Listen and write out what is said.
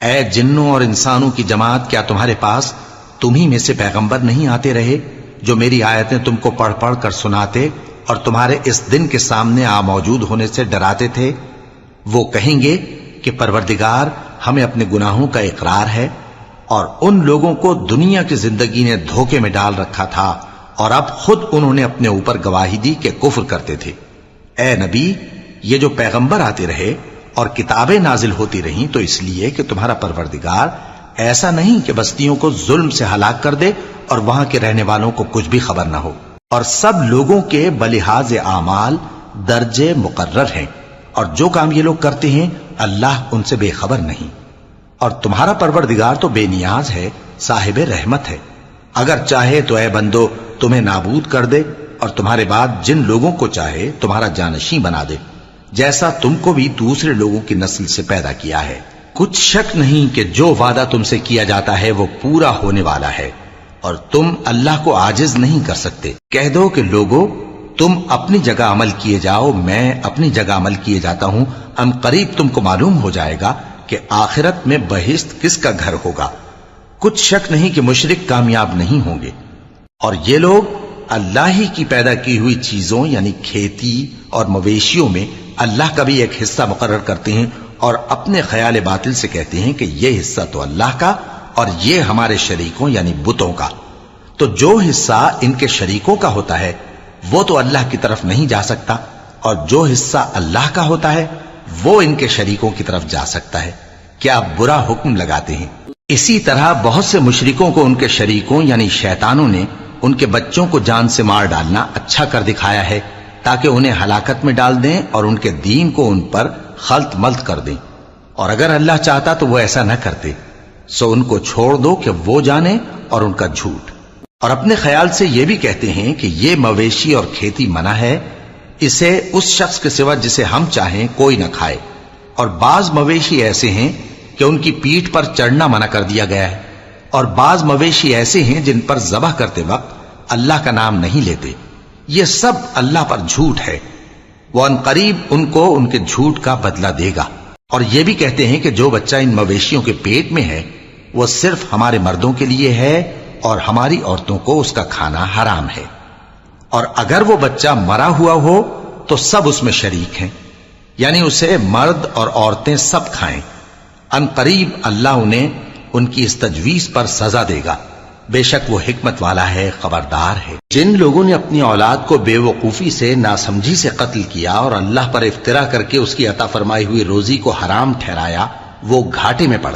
اے جنوں اور انسانوں کی جماعت، کیا تمہارے پاس تمہیں میں سے پیغمبر نہیں آتے رہے جو میری آیتیں تم کو پڑھ پڑھ کر سناتے اور تمہارے اس دن کے سامنے موجود ہونے سے ڈراتے تھے؟ وہ کہیں گے کہ پروردگار، ہمیں اپنے گناہوں کا اقرار ہے، اور ان لوگوں کو دنیا کی زندگی نے دھوکے میں ڈال رکھا تھا اور اب خود انہوں نے اپنے اوپر گواہی دی کہ کفر کرتے تھے۔ اے نبی، یہ جو پیغمبر آتے رہے اور کتابیں نازل ہوتی رہیں تو اس لیے کہ تمہارا پروردگار ایسا نہیں کہ بستیوں کو ظلم سے ہلاک کر دے اور وہاں کے رہنے والوں کو کچھ بھی خبر نہ ہو، اور سب لوگوں کے بلحاظ اعمال درجے مقرر ہیں، اور جو کام یہ لوگ کرتے ہیں اللہ ان سے بے خبر نہیں۔ اور تمہارا پروردگار تو بے نیاز ہے، صاحب رحمت ہے، اگر چاہے تو اے بندو تمہیں نابود کر دے اور تمہارے بعد جن لوگوں کو چاہے تمہارا جانشین بنا دے، جیسا تم کو بھی دوسرے لوگوں کی نسل سے پیدا کیا ہے۔ کچھ شک نہیں کہ جو وعدہ تم سے کیا جاتا ہے وہ پورا ہونے والا ہے، اور تم اللہ کو عاجز نہیں کر سکتے۔ کہہ دو کہ لوگو، تم اپنی جگہ عمل کیے جاؤ، میں اپنی جگہ عمل کیے جاتا ہوں، ان قریب تم کو معلوم ہو جائے گا کہ آخرت میں بہشت کس کا گھر ہوگا۔ کچھ شک نہیں کہ مشرک کامیاب نہیں ہوں گے، اور یہ لوگ اللہ ہی کی پیدا کی ہوئی چیزوں یعنی کھیتی اور مویشیوں میں اللہ کا بھی ایک حصہ مقرر کرتے ہیں، اور اپنے خیال باطل سے کہتے ہیں کہ یہ حصہ تو اللہ کا اور یہ ہمارے شریکوں یعنی بتوں کا۔ تو جو حصہ ان کے شریکوں کا ہوتا ہے وہ تو اللہ کی طرف نہیں جا سکتا، اور جو حصہ اللہ کا ہوتا ہے وہ ان کے شریکوں کی طرف جا سکتا ہے۔ کیا برا حکم لگاتے ہیں؟ اسی طرح بہت سے مشرکوں کو ان کے شریکوں یعنی شیطانوں نے ان کے بچوں کو جان سے مار ڈالنا اچھا کر دکھایا ہے، تاکہ انہیں ہلاکت میں ڈال دیں اور ان کے دین کو ان پر خلط ملط کر دیں، اور اگر اللہ چاہتا تو وہ ایسا نہ کرتے۔ سو ان کو چھوڑ دو کہ وہ جانے اور ان کا جھوٹ، اور اپنے خیال سے یہ بھی کہتے ہیں کہ یہ مویشی اور کھیتی منع ہے، اسے اس شخص کے سوا جسے ہم چاہیں کوئی نہ کھائے، اور بعض مویشی ایسے ہیں کہ ان کی پیٹھ پر چڑھنا منع کر دیا گیا ہے، اور بعض مویشی ایسے ہیں جن پر ذبح کرتے وقت اللہ کا نام نہیں لیتے۔ یہ سب اللہ پر جھوٹ ہے، وہ ان قریب ان کو ان کے جھوٹ کا بدلہ دے گا۔ اور یہ بھی کہتے ہیں کہ جو بچہ ان مویشیوں کے پیٹ میں ہے وہ صرف ہمارے مردوں کے لیے ہے اور ہماری عورتوں کو اس کا کھانا حرام ہے، اور اگر وہ بچہ مرا ہوا ہو تو سب اس میں شریک ہیں، یعنی اسے مرد اور عورتیں سب کھائیں۔ ان قریب اللہ انہیں ان کی اس تجویز پر سزا دے گا، بے شک وہ حکمت والا ہے، خبردار ہے۔ جن لوگوں نے اپنی اولاد کو بے وقوفی سے، ناسمجھی سے قتل کیا اور اللہ پر افترا کر کے اس کی عطا فرمائی ہوئی روزی کو حرام ٹھہرایا، وہ گھاٹے میں پڑ